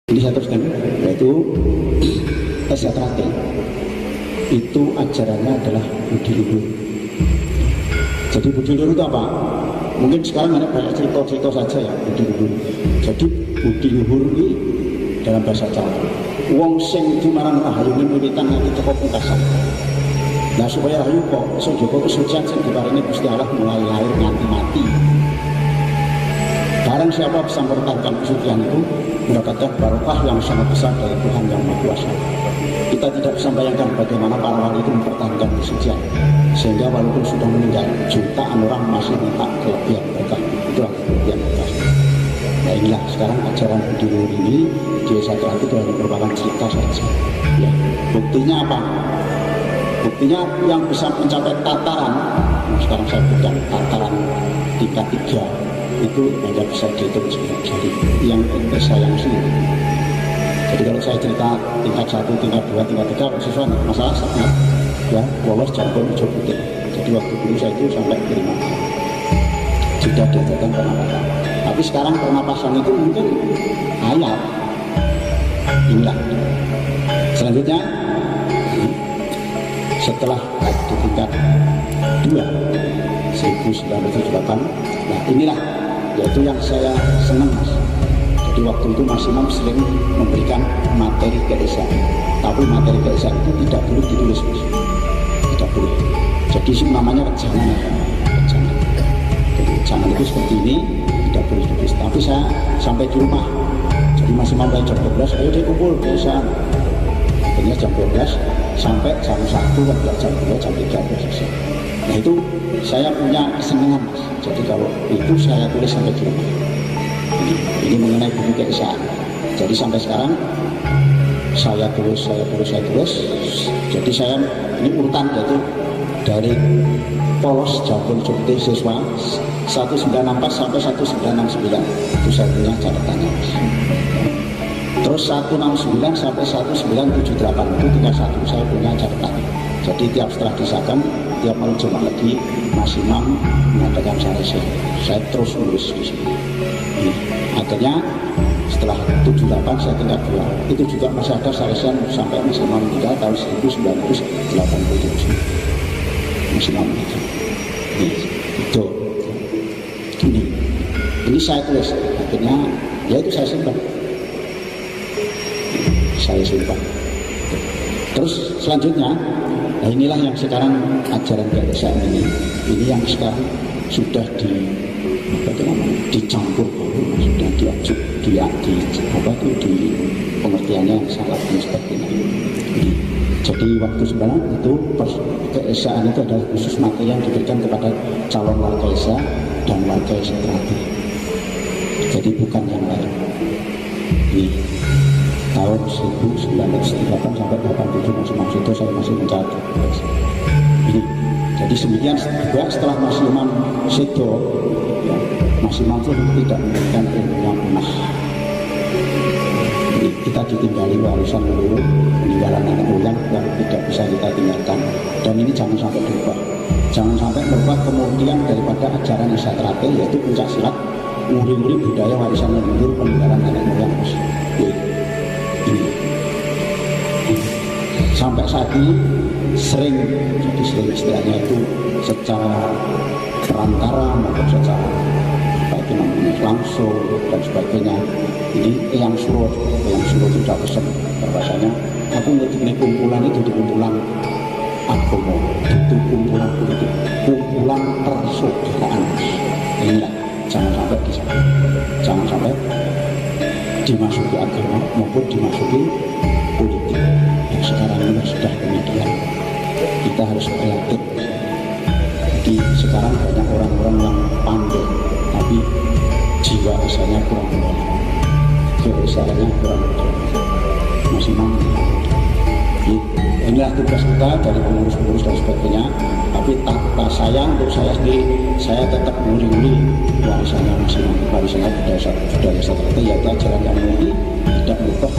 Jadi saya teruskan, yaitu SJKT itu ajarannya adalah budi luhur. Jadi budi luhur itu apa? Mungkin sekarang ada banyak cerita-cerita saja ya budi luhur. Jadi budi luhur ini dalam bahasa Jawa, wong sing jumaran rahayune wiwitan nganti teko pungkasan. Nah supaya rahayu kok iso jaga kesucian sing diparingi Gusti Allah mulai lahir nganti mati. Barang siapa bisa mempertahankan kesucian itu mendapatkan barokah yang sangat besar dari Tuhan Yang Maha Kuasa. Kita tidak bisa bayangkan bagaimana para wali itu mempertahankan kesucian, sehingga walaupun sudah meninggal jutaan orang masih minta kelebihan berkah. Itulah kelebihan berkah. Nah inilah sekarang ajaran budi luhur ini di SJKT itu hanya merupakan cerita saja. Ya, buktinya apa? Buktinya yang bisa mencapai tataran, sekarang saya bukan tataran tingkat 3 itu hanya bisa dihitung sebagai jari yang saya sendiri. Jadi kalau saya cerita tingkat 1, tingkat 2, tingkat 3 sesuatu masalah sangat ya polos jambon hijau putih. Jadi waktu dulu saya itu sampai terima sudah diajarkan pernapasan. Tapi sekarang pernapasan itu mungkin ayat. Inilah selanjutnya setelah di tingkat 2 1978. Nah inilah yaitu yang saya senang mas. Jadi waktu itu Mas Imam sering memberikan materi keesaan, tapi materi keesaan itu tidak boleh ditulis mas. Tidak boleh. Jadi namanya jangan. Jadi jangan itu seperti ini tidak boleh ditulis. Tapi saya sampai di rumah. Jadi Mas Imam mulai jam 12 ayo dikumpul keesaan. Akhirnya jam 12 sampai jam 1 atau jam 2 jam 3 selesai. Nah itu saya punya kesenangan mas. Jadi kalau itu saya tulis sampai di rumah. Ini mengenai buku keesaan. Jadi sampai sekarang saya tulis. Jadi saya ini urutan yaitu dari polos jambon jepit siswa 194 sampai 1969 itu saya punya catatannya mas. Terus 169 sampai 1978 itu tingkat 1 saya punya catatan. Jadi tiap setelah disahkan, tiap malam Jumat lagi Mas Imam mengadakan saresi. Saya terus nulis di sini. Akhirnya setelah 78 saya tingkat 2. Itu juga masih ada saresian sampai Mas Imam meninggal tahun 1987. Mas Imam meninggal. Itu. Ini saya tulis. Akhirnya ya itu saya simpan. Terus selanjutnya, nah inilah yang sekarang ajaran keesaan ini yang sekarang sudah dicampur, sudah di pengertiannya yang sangat seperti ini. Jadi waktu sebenarnya itu keesaan itu adalah khusus materi yang diberikan kepada calon warga esa dan warga SJKT. Jadi bukan yang lain. Ini tahun 1998 sampai 87 masih itu saya masih mencatat ini. Jadi demikian juga setelah Mas Imam Sedo ya, Mas Imam itu tidak memberikan ilmu yang punah. Jadi kita ditinggali warisan leluhur, peninggalan nenek moyang yang tidak bisa kita tinggalkan. Dan ini jangan sampai berubah. Jangan sampai berubah kemudian daripada ajaran SJKT yaitu puncak silat, nguri-nguri budaya warisan leluhur, peninggalan nenek moyang. Sampai saat ini sering istilahnya itu secara perantara maupun secara baik namanya langsung dan sebagainya. Ini yang suruh sudah pesan bahasanya aku ngerti kumpulan itu di kumpulan agama, itu kumpulan politik, kumpulan persaudaraan. Inilah jangan sampai di sana, jangan sampai dimasuki agama maupun dimasuki politik. Yang sekarang ini sudah demikian. Kita harus kreatif. Jadi sekarang banyak orang-orang yang pandai, tapi jiwa esanya kurang mendalam, keesanya kurang masih mampu. Inilah tugas kita dari pengurus-pengurus dan sebagainya. Tapi tanpa saya untuk saya sendiri, saya tetap menguli-uli warisannya masih mampu, warisannya budaya SJKT yaitu ajaran yang mulia, tidak berubah.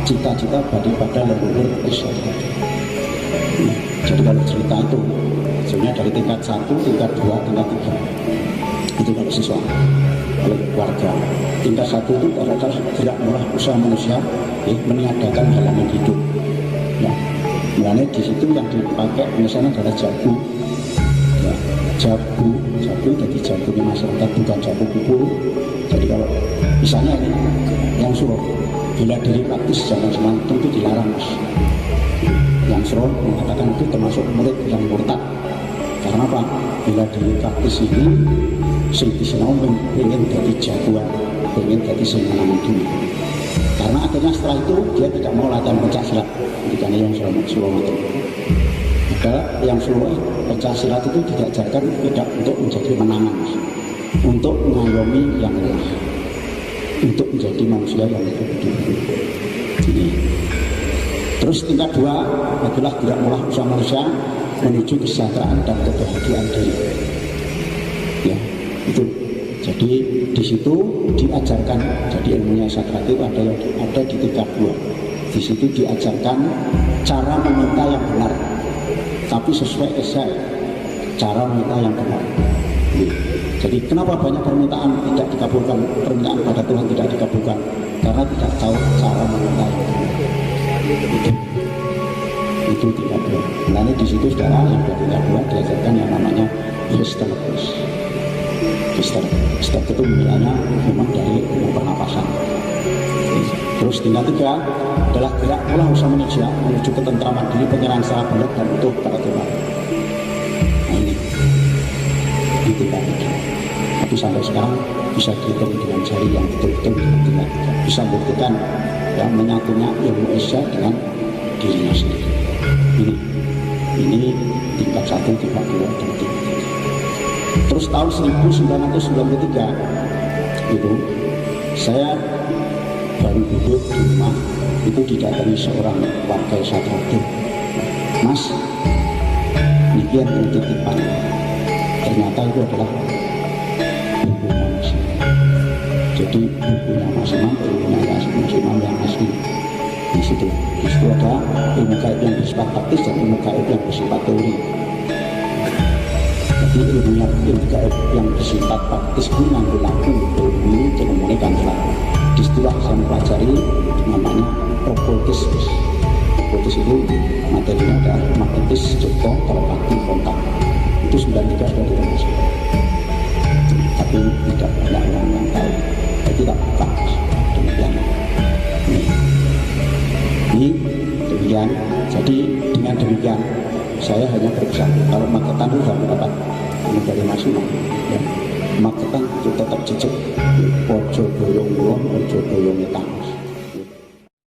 Cita-cita daripada leluhur SJKT. Jadi kalau cerita itu sebenarnya dari tingkat 1, tingkat 2, tingkat 3 itu kalau siswa. oleh warga. Tingkat 1 itu adalah gerak mula usaha manusia meniadakan halaman hidup. Ya, mulanya di situ yang dipakai misalnya adalah jago. Ya, jago jadi jagonya masyarakat, bukan jago kubur. Jadi kalau misalnya ini yang suruh bela diri praktis zaman semangat itu dilarang, Mas. Yang suruh mengatakan itu termasuk murid yang murtad. Karena apa? Bela diri praktis ini sing disinau pengen jadi jagoan, pengen jadi semangat dunia. Karena akhirnya setelah itu dia tidak mau latihan pencak silat. Ketika yang suruh itu. Maka yang suruh pencak silat itu diajarkan tidak untuk menjadi menangan, untuk mengayomi yang lemah, untuk menjadi manusia yang hidup. Ini. Terus tingkat 2 adalah gerak mula usaha manusia menuju kesejahteraan dan kebahagiaan diri. Ya, itu. Jadi di situ diajarkan, jadi ilmunya sakrat itu ada di tingkat 2. Di situ diajarkan cara meminta yang benar, tapi sesuai esai cara meminta yang benar. Jadi kenapa banyak permintaan tidak dikabulkan, permintaan pada Tuhan tidak dikabulkan? Karena tidak tahu cara meminta yang benar. Itu tingkat 2. Nah, di situ saudara yang tingkat 2 diajarkan yang namanya Histerosis. Histerosis itu mulanya memang dari ilmu pernapasan. Terus tingkat 3 adalah gerak mula usaha manusia menuju ketentraman diri, penyerahan secara benar dan utuh pada Tuhan. Nah, ini tingkat 3. Tapi sampai sekarang bisa dihitung dengan jari yang betul-betul tingkat 3. Bisa buktikan yang menyatunya ilmu Esa dengan dirinya sendiri. Ini tingkat 1, tingkat 2, dan tingkat 3. Terus tahun 1993 itu saya baru duduk di rumah, itu didatangi seorang warga Satrado. Mas, ini yang titipan. Ternyata itu adalah bukunya Mas Imam. Jadi bukunya Mas Imam, ilmunya Mas Imam yang asli. Di situ ada ilmu gaib yang bersifat praktis dan ilmu gaib yang bersifat teori. Jadi ilmu gaib yang bersifat praktis itu nganggo lampu ilmu komunikasi kan. Di istilah saya pelajari namanya okkultis. Okkultis itu materinya adalah magnetis, joko, telepati, kontak. Itu 93 sudah termasuk. Tapi tidak banyak orang yang tahu. Jadi tak buka demikian. Ini demikian. Jadi dengan demikian saya hanya berpesan kalau Magetan itu sudah mendapat dari Mas Imam, ya. Magetan itu tetap jejak ojo boyong wong, ojo boyong tangan.